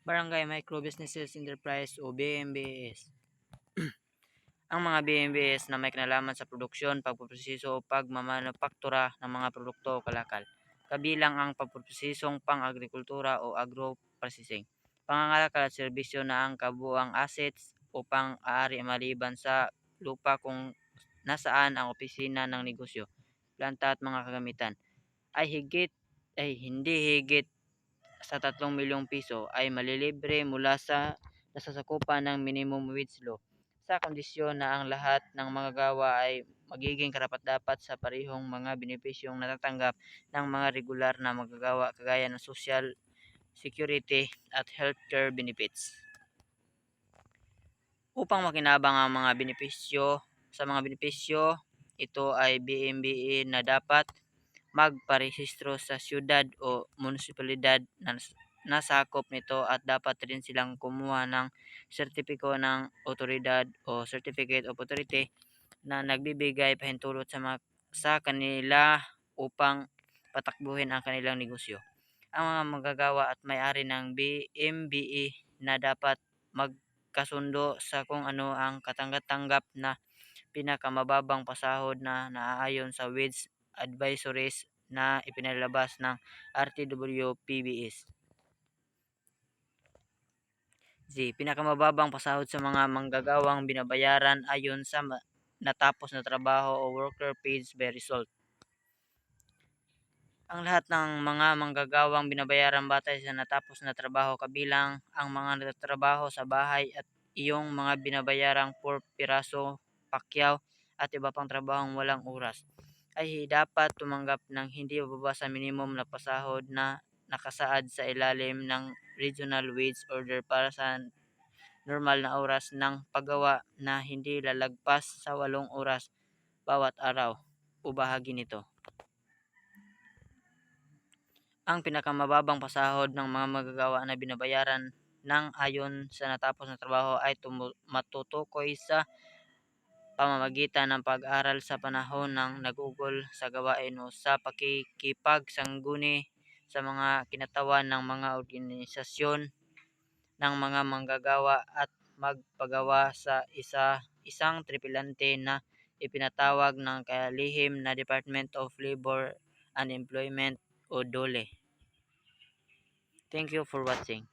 Barangay Micro Businesses Enterprise o BMBS. Ang mga BMBS na may kinalaman sa produksyon, pagpoproseso o pagmamanufaktura ng mga produkto o kalakal, kabilang ang pagpoprosesong pang-agrikultura o agro-processing, pangangalakal at serbisyo na ang kabuuang assets upang aari maliban sa lupa kung nasaan ang opisina ng negosyo, planta at mga kagamitan, ay hindi higit sa 3 milyong piso ay malilibre mula sa nasasakupan ng minimum wage law, sa kondisyon na ang lahat ng manggagawa ay magiging karapat-dapat sa parehong mga benepisyong natatanggap ng mga regular na manggagawa kagaya ng Social Security at healthcare benefits. Upang makinabang ang mga benepisyo, ito ay BMBE na dapat magparehistro sa siyudad o munisipalidad na nasakop nito at dapat rin silang kumuha ng sertipiko ng otoridad o Certificate of Authority na nagbibigay pahintulot sa kanila upang patakbuhin ang kanilang negosyo. Ang mga manggagawa at may-ari ng BMBE na dapat magkasundo sa kung ano ang katanggap-tanggap na pinakamababang pasahod na naaayon sa wage advisories na ipinalabas ng RTW-PBS. Pinakamababang pasahod sa mga manggagawang binabayaran ayon sa natapos na trabaho o worker pays by result. Ang lahat ng mga manggagawang binabayaran batay sa natapos na trabaho kabilang ang mga nagtatrabaho sa bahay at iyong mga binabayarang por piraso, pakyaw at iba pang trabahong walang oras ay dapat tumanggap ng hindi bababa sa minimum na pasahod na nakasaad sa ilalim ng Regional Wage Order para sa normal na oras ng paggawa na hindi lalagpas sa 8 oras bawat araw o bahagi nito. Ang pinakamababang pasahod ng mga manggagawa na binabayaran ng ayon sa natapos na trabaho ay matutukoy sa pamamagitan ng pag-aral sa panahon ng nagugol sa gawain o sa pakikipagsanguni sa mga kinatawan ng mga organisasyon ng mga manggagawa at magpagawa sa isang tripulante na ipinatawag ng kalihim na Department of Labor and Employment o DOLE. Thank you for watching.